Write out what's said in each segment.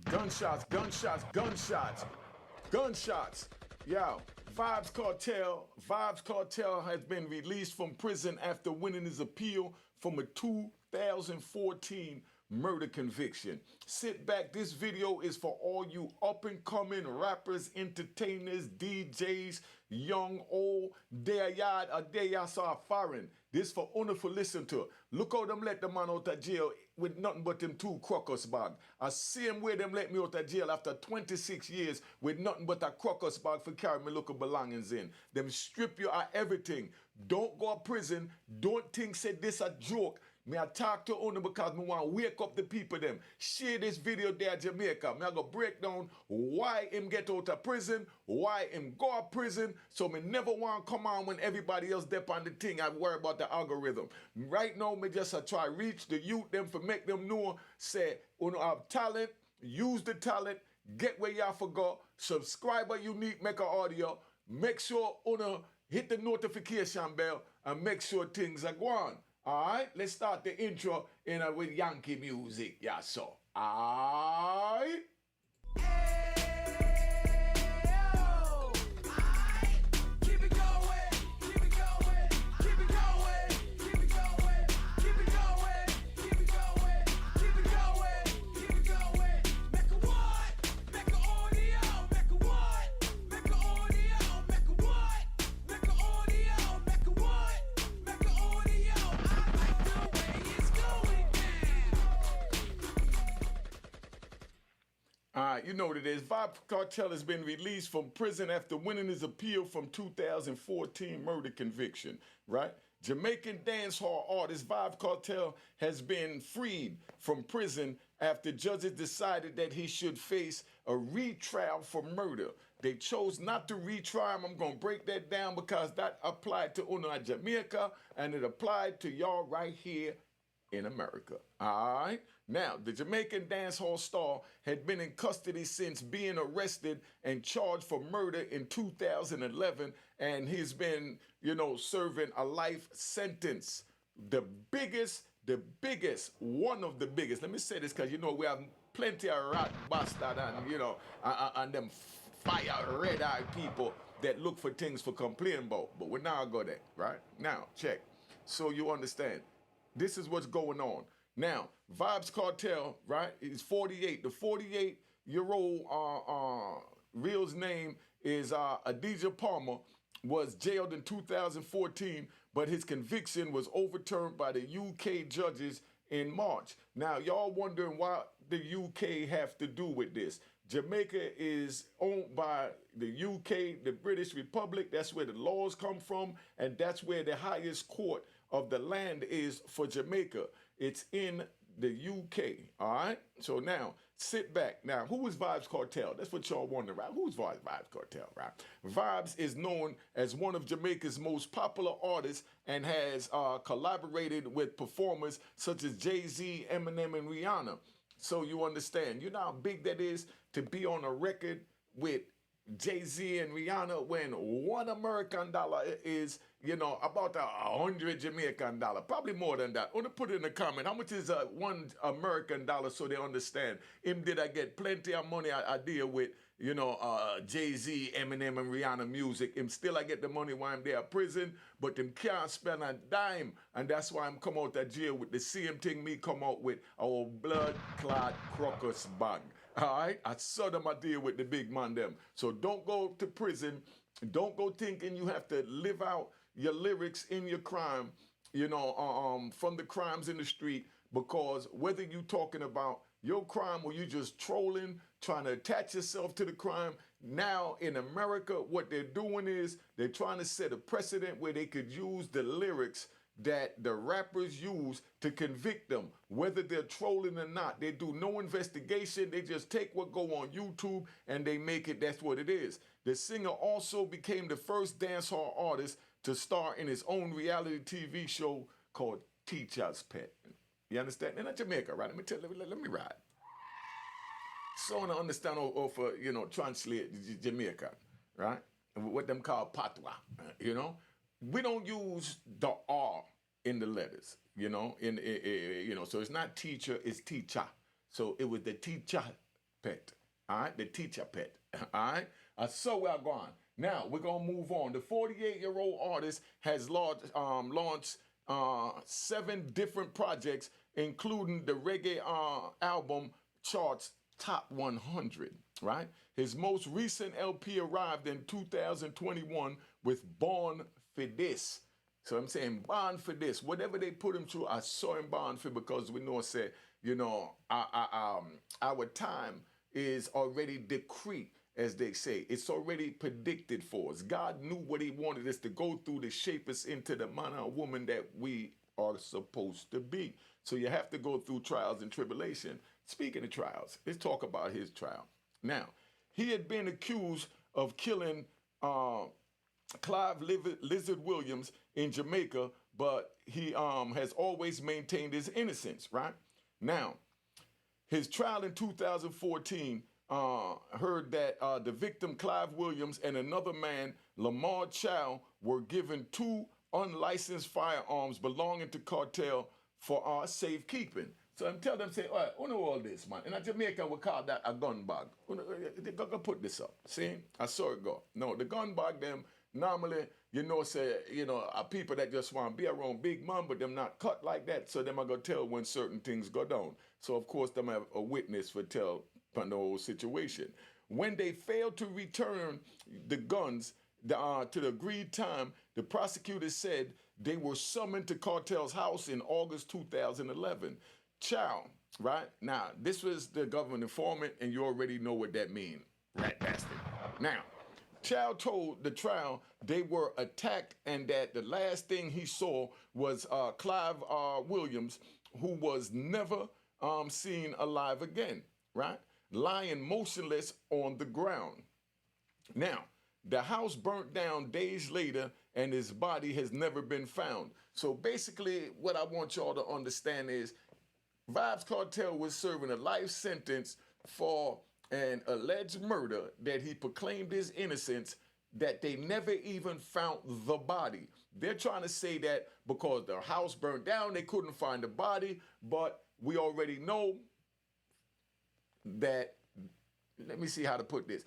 Gunshots, gunshots, gunshots, gunshots. Yo, Vybz Kartel has been released from prison after winning his appeal from a 2014 murder conviction. Sit back, this video is for all you up and coming rappers, entertainers, DJs, young, old, their yard, or their saw foreign. This for honor for listen to. Look how them let the man out of jail with nothing but them two crocus bag. I same way them let me out of jail after 26 years with nothing but a crocus bag for carrying my local belongings in. Them strip you of everything. Don't go to prison. Don't think say this a joke. Me I talk to owner because me want to wake up the people them. Share this video there Jamaica. Me I go break down why him get out of prison, why him go to prison. So me never want to come on when everybody else dep on the thing. I worry about the algorithm. Right now me just try reach the youth them for make them know say you have talent, use the talent, get where y'all forgot, subscribe to Unique Mecca Audio, make sure hit the notification bell and make sure things are going. Alright, let's start the intro with Yankee music. Yeah, so. Alright. You know what it is. Vybz Kartel has been released from prison after winning his appeal from 2014 murder conviction, right? Jamaican dancehall artist Vybz Kartel has been freed from prison after judges decided that he should face a retrial for murder. They chose not to retry him. I'm going to break that down because that applied to Uno at Jamaica and it applied to y'all right here in America. All right. Now, the Jamaican dancehall star had been in custody since being arrested and charged for murder in 2011, and he's been, serving a life sentence. The biggest, one of the biggest. Let me say this because, we have plenty of rat bastard and them fire red-eyed people that look for things for complaining about. But we're now go there, right? Now, check. So you understand. This is what's going on. Now, Vybz Kartel, right, is 48. The 48-year-old real's name is Adidja Palmer, was jailed in 2014, but his conviction was overturned by the UK judges in March. Now, y'all wondering what the UK have to do with this. Jamaica is owned by the UK, the British Republic. That's where the laws come from, and that's where the highest court of the land is for Jamaica. It's in the UK, all right? So now, sit back. Now, who is Vybz Kartel? That's what y'all wondering, right? Who's Vybz Kartel, right? Vybz is known as one of Jamaica's most popular artists and has collaborated with performers such as Jay-Z, Eminem, and Rihanna. So you understand, you know how big that is to be on a record with Jay-Z and Rihanna when $1 American is, about 100 Jamaican dollar, probably more than that. I want to put it in the comment, how much is $1 American so they understand? Him did I get plenty of money I deal with, Jay-Z, Eminem, and Rihanna music. Him still I get the money while I'm there in prison, but them can't spend a dime. And that's why I'm come out of jail with the same thing me come out with, our blood clot crocus bag. All right? I saw them I deal with the big man them. So don't go to prison. Don't go thinking you have to live out your lyrics in your crime, from the crimes in the street, because whether you talking about your crime or you just trolling, trying to attach yourself to the crime, now in America, what they're doing is they're trying to set a precedent where they could use the lyrics that the rappers use to convict them, whether they're trolling or not. They do no investigation. They just take what go on YouTube and they make it, that's what it is. The singer also became the first dancehall artist to star in his own reality TV show called Teacher's Pet. You understand? And in Jamaica, right? Let me ride. So I want to understand or for, translate Jamaica, right? What them call patois, We don't use the R in the letters, so it's not teacher, it's teacher. So it was the teacher pet. All right, the teacher pet. All right, so we're going. Now we're gonna move on. The 48-year-old artist has launched 7 different projects, including the reggae album charts top 100. Right. His most recent LP arrived in 2021 with "Born for This." So I'm saying bond for this. Whatever they put him through, I saw him bond for, because we know, said, you know, our time is already decreed, as they say. It's already predicted for us. God knew what he wanted us to go through to shape us into the man or woman that we are supposed to be. So you have to go through trials and tribulation. Speaking of trials, let's talk about his trial. Now, he had been accused of killing Clive Lizard Williams in Jamaica, but he has always maintained his innocence, right? Now, his trial in 2014 heard that the victim, Clive Williams, and another man, Lamar Chow, were given 2 unlicensed firearms belonging to Kartel for safekeeping. So I'm telling them, say, all right, who know all this, man? In Jamaica, we call that a gun bag. They gotta put this up. See? I saw it go. No, the gun bag, them, normally, you know, say, you know, are people that just want to be around big man, but them not cut like that, so them are going to tell when certain things go down. So, of course, them have a witness for tell on the whole situation. When they failed to return the guns to the agreed time, the prosecutors said they were summoned to Kartel's house in August 2011. Chow, right? Now, this was the government informant, and you already know what that means. Rat bastard. Now, Chow told the trial they were attacked and that the last thing he saw was Clive Williams, who was never seen alive again, right? Lying motionless on the ground. Now, the house burnt down days later and his body has never been found. So basically, what I want y'all to understand is Vybz Kartel was serving a life sentence for an alleged murder that he proclaimed his innocence, that they never even found the body. They're trying to say that because the house burned down, they couldn't find the body, but we already know that, let me see how to put this,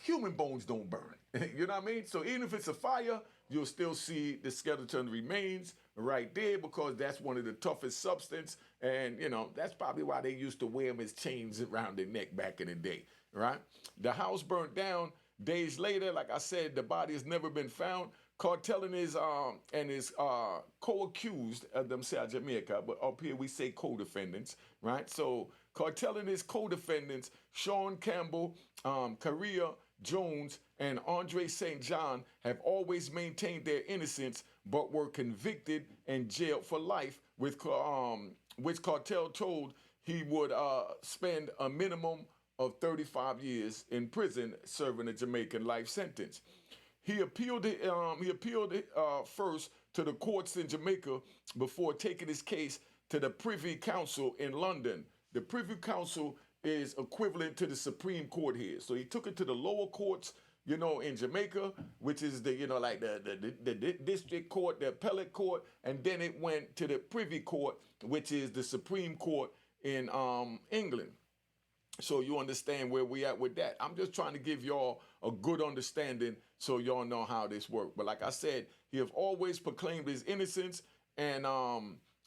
human bones don't burn. You know what I mean? So even if it's a fire, you'll still see the skeleton remains right there, because that's one of the toughest substance. And, you know, that's probably why they used to wear them as chains around their neck back in the day, right? The house burnt down days later. Like I said, the body has never been found. Kartel and his co-accused of themselves, Jamaica, but up here we say co-defendants, right? So Kartel and his co-defendants, Sean Campbell, Karia Jones, and Andre St. John, have always maintained their innocence, but were convicted and jailed for life, with which Kartel told he would spend a minimum of 35 years in prison serving a Jamaican life sentence. He appealed it first to the courts in Jamaica before taking his case to the Privy Council in London. The Privy Council is equivalent to the Supreme Court here. So he took it to the lower courts, you know, in Jamaica, which is the, you know, like the district court, the appellate court, and then it went to the Privy Court, which is the Supreme Court in England. So you understand where we at with that. I'm just trying to give y'all a good understanding so y'all know how this works. But like I said, he have always proclaimed his innocence, and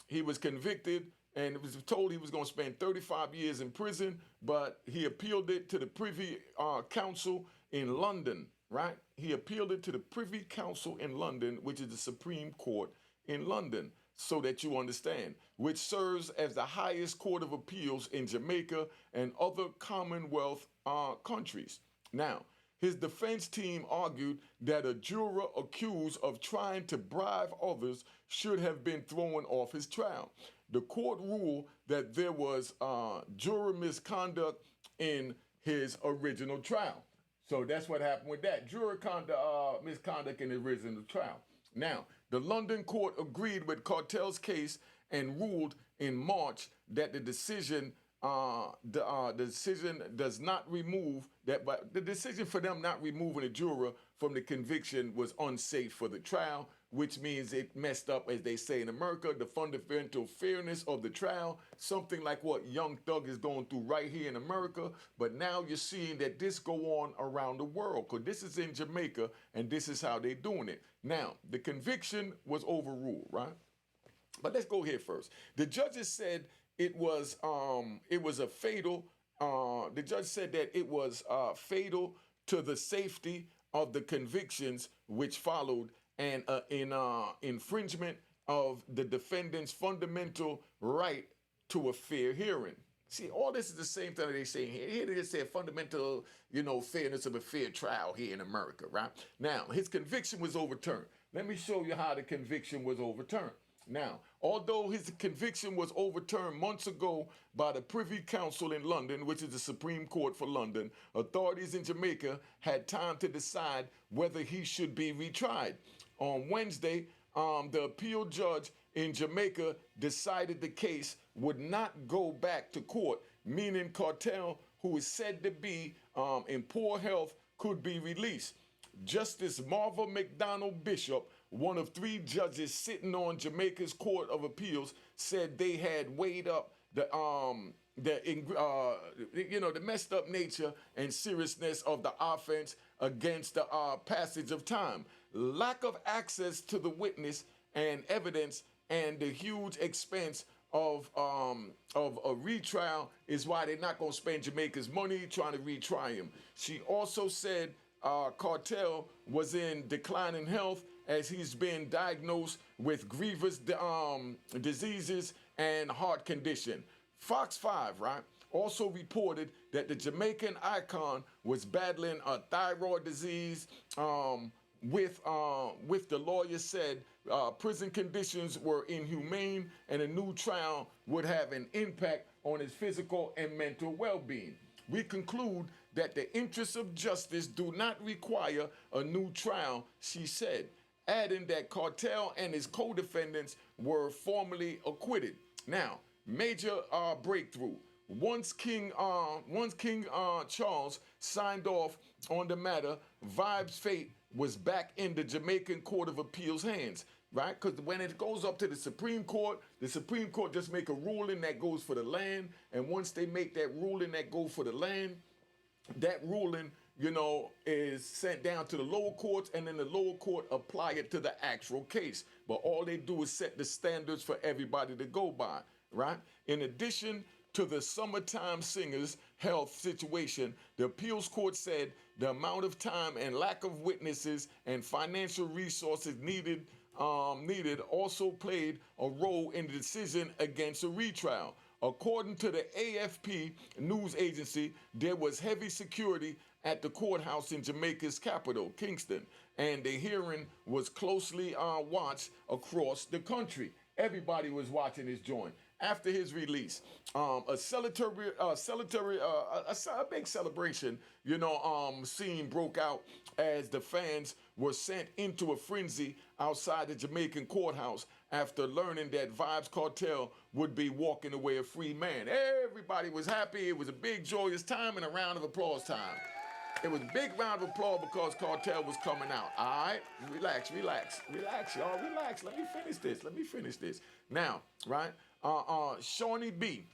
he was convicted and it was told he was going to spend 35 years in prison, but he appealed it to the Privy Council in London, right? He appealed it to the Privy Council in London, which is the Supreme Court in London, so that you understand, which serves as the highest court of appeals in Jamaica and other Commonwealth countries. Now, his defense team argued that a juror accused of trying to bribe others should have been thrown off his trial. The court ruled that there was juror misconduct in his original trial. So that's what happened with that. Juror misconduct in the original trial. Now, the London court agreed with Kartel's case and ruled in March that the decision does not remove that, but the decision for them not removing a juror from the conviction was unsafe for the trial, which means it messed up, as they say in America, the fundamental fairness of the trial, something like what Young Thug is going through right here in America. But now you're seeing that this go on around the world, because this is in Jamaica, and this is how they're doing it. Now, the conviction was overruled, right? But let's go here first. The judges said it was a fatal. The judge said that it was fatal to the safety of the convictions which followed, and in infringement of the defendant's fundamental right to a fair hearing. See, all this is the same thing that they say here. Here they just say fundamental, fairness of a fair trial here in America, right? Now, his conviction was overturned. Let me show you how the conviction was overturned. Now, although his conviction was overturned months ago by the Privy Council in London, which is the Supreme Court for London, authorities in Jamaica had time to decide whether he should be retried. On Wednesday, the appeal judge in Jamaica decided the case would not go back to court, meaning Kartel, who is said to be in poor health, could be released. Justice Marva McDonald Bishop, one of 3 judges sitting on Jamaica's Court of Appeals, said they had weighed up the messed up nature and seriousness of the offense against the passage of time, lack of access to the witness and evidence, and the huge expense of a retrial is why they're not going to spend Jamaica's money trying to retry him. She also said Kartel was in declining health as he's been diagnosed with grievous diseases and heart condition. Fox 5, right, also reported that the Jamaican icon was battling a thyroid disease with the lawyer said prison conditions were inhumane and a new trial would have an impact on his physical and mental well-being. We conclude that the interests of justice do not require a new trial, she said, adding that Kartel and his co-defendants were formally acquitted. Now, major breakthrough. Once King Charles signed off on the matter, Vybz' fate was back in the Jamaican Court of Appeals' hands, right? Because when it goes up to the Supreme Court just make a ruling that goes for the land, and once they make that ruling that goes for the land, that ruling, is sent down to the lower courts, and then the lower court apply it to the actual case. But all they do is set the standards for everybody to go by, right? In addition to the summertime singer's health situation, the appeals court said the amount of time and lack of witnesses and financial resources needed also played a role in the decision against a retrial. According to the AFP news agency, there was heavy security at the courthouse in Jamaica's capital, Kingston, and the hearing was closely watched across the country. Everybody was watching this joint. After his release, a big celebration, scene broke out as the fans were sent into a frenzy outside the Jamaican courthouse after learning that Vybz Kartel would be walking away a free man. Everybody was happy. It was a big, joyous time and a round of applause time. It was a big round of applause because Kartel was coming out. All right? Relax, y'all. Relax. Let me finish this. Now, right? Shawnee B,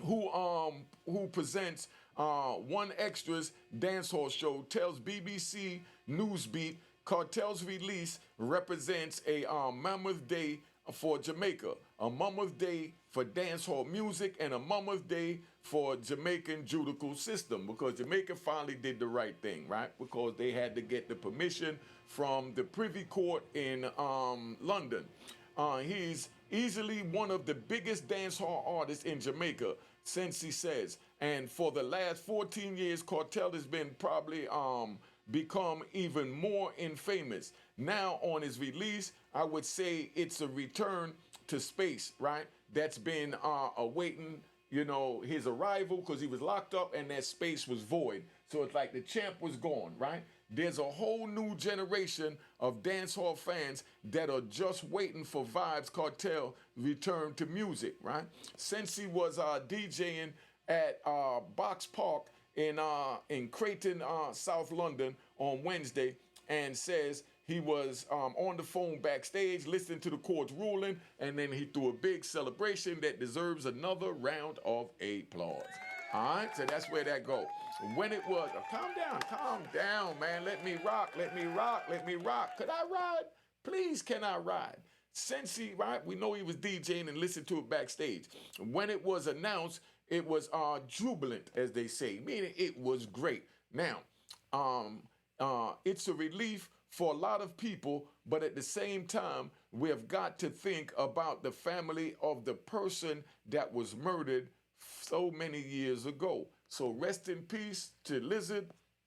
who presents One Extra's dancehall show, tells BBC Newsbeat Kartel's release represents a mammoth day for Jamaica, a mammoth day for dancehall music, and a mammoth day for Jamaican judicial system, because Jamaica finally did the right thing, right? Because they had to get the permission from the Privy Court in London. He's easily one of the biggest dancehall artists in Jamaica, since he says. And for the last 14 years, Kartel has been probably become even more infamous. Now, on his release, I would say it's a return to space, right? That's been awaiting, his arrival, because he was locked up and that space was void. So it's like the champ was gone, right? There's a whole new generation of dancehall fans that are just waiting for Vybz Kartel return to music, right? Since he was DJing at Box Park in Creighton, South London on Wednesday, and says he was on the phone backstage listening to the court's ruling, and then he threw a big celebration that deserves another round of applause. All right, so that's where that go. When it was, calm down, man. Let me rock, let me rock, let me rock. Could I ride? Please, can I ride? Since he, right, we know he was DJing and listened to it backstage. When it was announced, it was jubilant, as they say, meaning it was great. Now, it's a relief for a lot of people, but at the same time, we have got to think about the family of the person that was murdered so many years ago. So rest in peace to Lizard,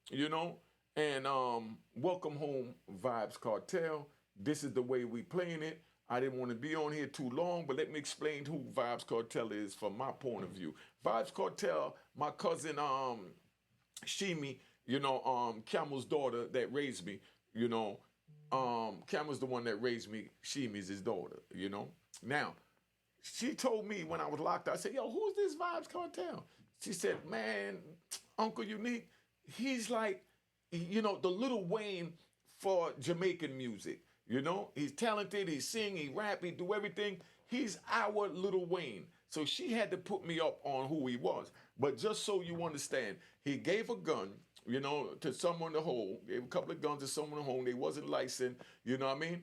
you know, and welcome home, Vybz Kartel. This is the way we playing it. I didn't want to be on here too long, but let me explain who Vybz Kartel is from my point of view. Vybz Kartel, my cousin Shimi, you know, Camel's daughter that raised me, you know, Camel's the one that raised me. Shimi's his daughter, you know. Now, she told me when I was locked up, I said, yo, who's this Vybz Kartel? She said, man, Uncle Unique, he's like, you know, the Lil Wayne for Jamaican music. You know, he's talented, he sing, he rap, he do everything. He's our Lil Wayne. So she had to put me up on who he was. But just so you understand, he gave a gun, you know, to someone to hold. Gave a couple of guns to someone to hold. They wasn't licensed, you know what I mean?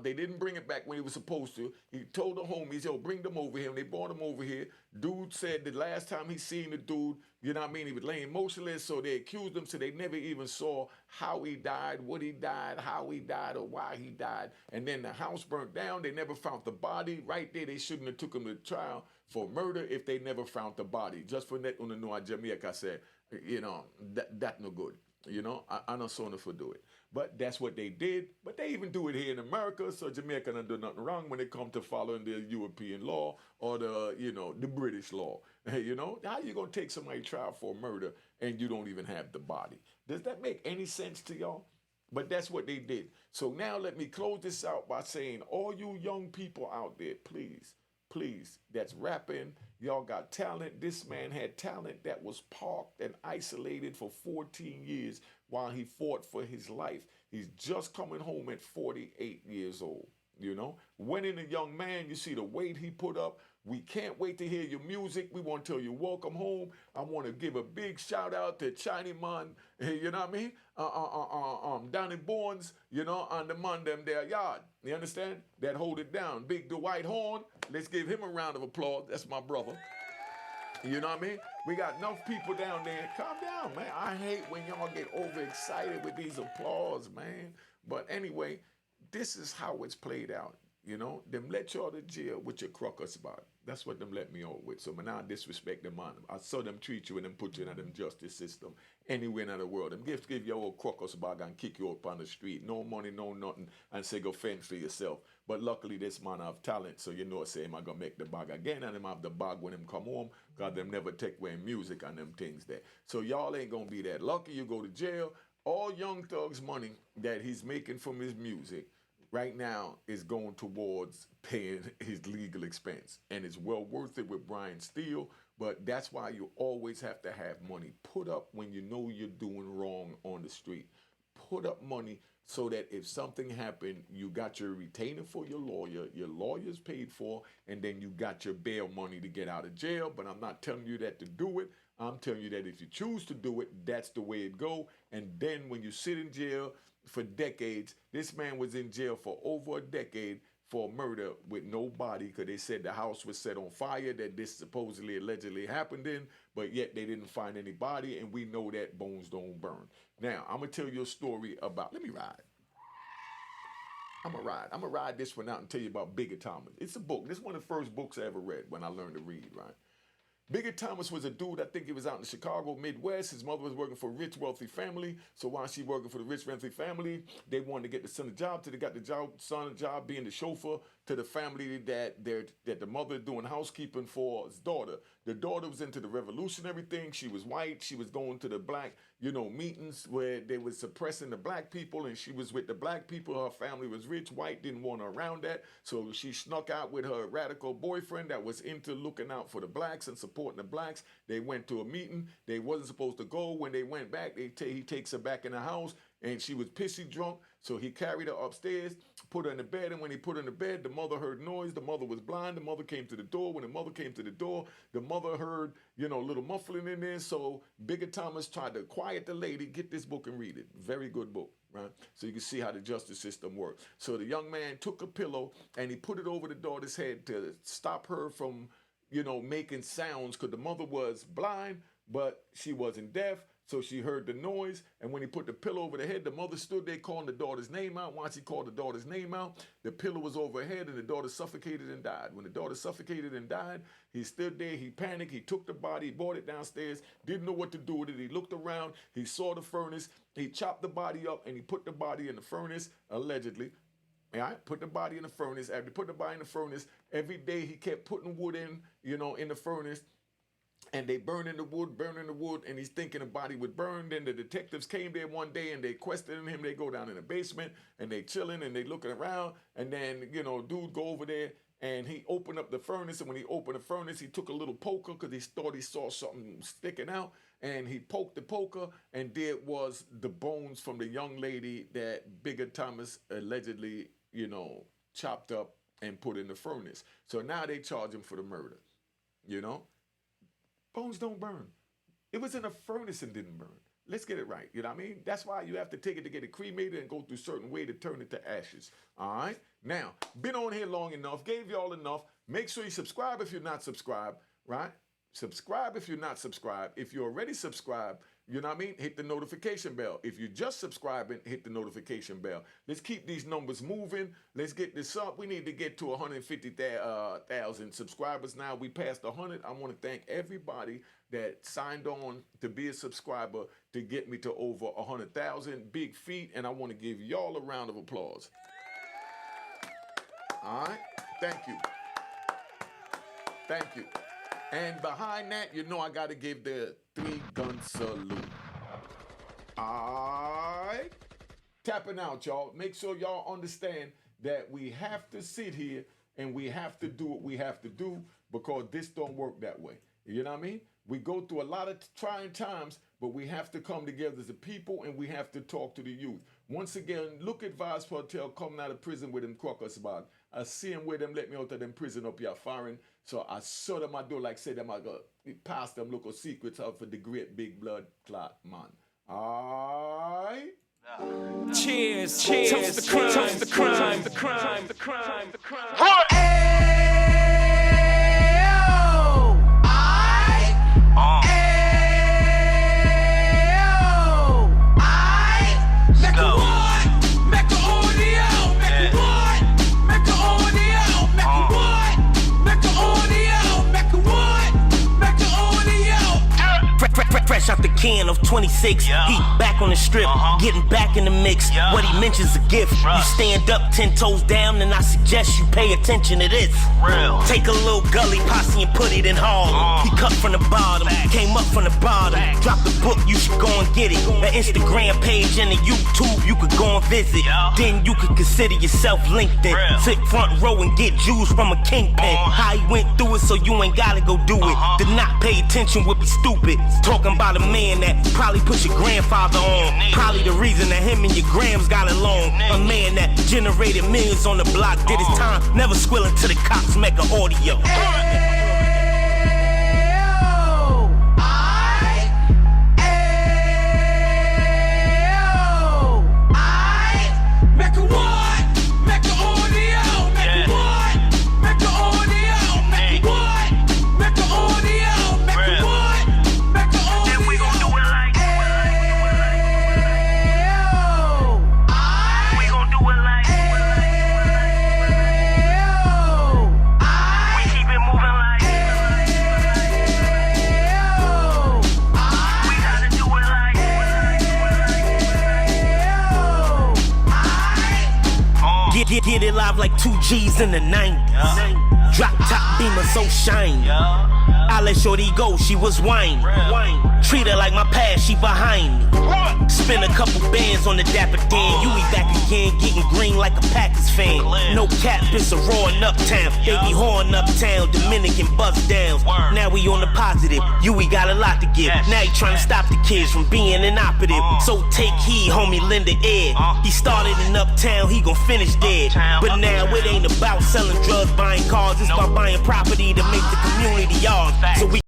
They didn't bring it back when he was supposed to. He told the homies, yo, bring them over here. And they brought him over here. Dude said the last time he seen the dude, you know what I mean, he was laying motionless, so they accused him, so they never even saw how he died, what he died, how he died, or why he died. And then the house burnt down. They never found the body. Right there, they shouldn't have took him to trial for murder if they never found the body. Just for that, on the New Jamaica said, you know, that no good. You know, I don't saw for do it. But that's what they did. But they even do it here in America, so Jamaica don't do nothing wrong when it comes to following the European law or the, you know, the British law. You know, how you going to take somebody to trial for murder and you don't even have the body? Does that make any sense to y'all? But that's what they did. So now let me close this out by saying, all you young people out there, please, that's rapping, y'all got talent. This man had talent that was parked and isolated for 14 years while he fought for his life. He's just coming home at 48 years old, you know. Winning a young man, you see the weight he put up. We can't wait to hear your music. We want to tell you welcome home. I want to give a big shout out to Chinese man, you know what I mean? Danny Bones, you know, on the man them their yard. You understand? That hold it down. Big Dwight Horn. Let's give him a round of applause. That's my brother. You know what I mean? We got enough people down there. Calm down, man. I hate when y'all get overexcited with these applause, man. But anyway, this is how it's played out. You know, them let y'all to jail with your crocker spot. That's what them let me out with. So man, I disrespect them on them. I saw them treat you and them put you in them justice system anywhere in the world. Them give your old crocker spot and kick you up on the street. No money, no nothing, and say go fend for yourself. But luckily this man have talent, so you know say him I gonna make the bag again, and him have the bag when him come home, cause them never take away music and them things there. So y'all ain't gonna be that lucky. You go to jail. All Young Thug's money that he's making from his music right now is going towards paying his legal expense. And it's well worth it with Brian Steele, but that's why you always have to have money put up when you know you're doing wrong on the street. Put up money so that if something happened, you got your retainer for your lawyer's paid for, and then you got your bail money to get out of jail. But I'm not telling you that to do it. I'm telling you that if you choose to do it, that's the way it go. And then when you sit in jail for decades, this man was in jail for over a decade for murder with no body, because they said the house was set on fire that this supposedly allegedly happened in, but yet they didn't find any body, and we know that bones don't burn. Now, I'm going to tell you a story about, let me ride. I'm going to ride this one out and tell you about Bigger Thomas. It's a book. This is one of the first books I ever read when I learned to read, right? Bigger Thomas was a dude, I think he was out in Chicago, Midwest. His mother was working for a rich, wealthy family. So while she working for the rich, wealthy family, they wanted to get the son a job. So they got the son a job being the chauffeur to the family that the mother doing housekeeping for his daughter. The daughter was into the revolutionary thing. She was white. She was going to the black, meetings where they was suppressing the black people, and she was with the black people. Her family was rich, white, didn't want her around that. So she snuck out with her radical boyfriend that was into looking out for the blacks and supporting the blacks. They went to a meeting. They wasn't supposed to go. When they went back, he takes her back in the house, and she was pissy drunk. So he carried her upstairs, put her in the bed, and when he put her in the bed, the mother heard noise. The mother was blind. The mother came to the door. When the mother came to the door, the mother heard, a little muffling in there. So Bigger Thomas tried to quiet the lady. Get this book and read it. Very good book, right? So you can see how the justice system works. So the young man took a pillow and he put it over the daughter's head to stop her from, making sounds, because the mother was blind, but she wasn't deaf. So she heard the noise, and when he put the pillow over the head, the mother stood there calling the daughter's name out. Once he called the daughter's name out, the pillow was over her head, and the daughter suffocated and died. When the daughter suffocated and died, he stood there, he panicked, he took the body, he brought it downstairs, didn't know what to do with it. He looked around, he saw the furnace, he chopped the body up, and he put the body in the furnace, allegedly. Put the body in the furnace. After he put the body in the furnace, every day he kept putting wood in, in the furnace. And they burning the wood, and he's thinking the body would burn. Then the detectives came there one day and they questioned him. They go down in the basement and they chilling and they looking around. And then, dude go over there and he opened up the furnace. And when he opened the furnace, he took a little poker because he thought he saw something sticking out. And he poked the poker, and there was the bones from the young lady that Bigger Thomas allegedly, chopped up and put in the furnace. So now they charge him for the murder, Bones don't burn. It was in a furnace and didn't burn. Let's get it right. You know what I mean? That's why you have to take it to get it cremated and go through a certain way to turn it to ashes. All right? Now, been on here long enough, gave y'all enough. Make sure you subscribe if you're not subscribed, right? Subscribe if you're not subscribed. If you're already subscribed, you know what I mean? Hit the notification bell. If you're just subscribing, hit the notification bell. Let's keep these numbers moving. Let's get this up. We need to get to 150,000 subscribers now. We passed 100. I want to thank everybody that signed on to be a subscriber to get me to over 100,000. Big feat, and I want to give y'all a round of applause. All right? Thank you. Thank you. And behind that, I got to give the 3-gun salute. All right. Tapping out, y'all. Make sure y'all understand that we have to sit here and we have to do what we have to do, because this don't work that way. You know what I mean? We go through a lot of trying times, but we have to come together as a people and we have to talk to the youth. Once again, look at Vybz Kartel coming out of prison with them crackers bag. I see him with them, let me out of them prison up here foreign. So I saw them, I do like say them, I go past them local secrets out for the great big blood clot man. All right. Cheers, cheers, toast the crime, toast the crime, the crime, the crime, the crime. What? Fresh out the can of 26, yeah. He back on the strip, getting back in the mix. Yeah. What he mentions a gift. Bruh. You stand up 10 toes down, and I suggest you pay attention to this. Real. Take a little gully posse and put it in Harlem. He cut from the bottom, came up from the bottom. Drop the book, you should go and get it. The Instagram page and the YouTube, you could go and visit. Yeah. Then you could consider yourself LinkedIn. Real. Sit front row and get Jews from a kingpin. How he went through it, so you ain't gotta go do it. To not pay attention would be stupid. Talking about a man that probably put your grandfather on. Probably the reason that him and your grams got along. A man that generated millions on the block, did his time, never squilling to the cops, Mecca audio. Get it live like 2 G's in the 90s. Drop top beamer so shiny. I let shorty go, she was whining. Treat her like my past, she behind me. Spend a couple bands on the Dapper Dan. You be back again, getting green like a Packers fan. No cap, it's a raw in Uptown. They be horn uptown, Dominican bust downs. Now we on the positive, we got a lot to give. Now he trying to stop the kids from being inoperative. So take heed, homie, lend an ear. He started in Uptown, he gon' finish dead. But now it ain't about selling drugs, buying cars. It's about buying property to make the community ours. So we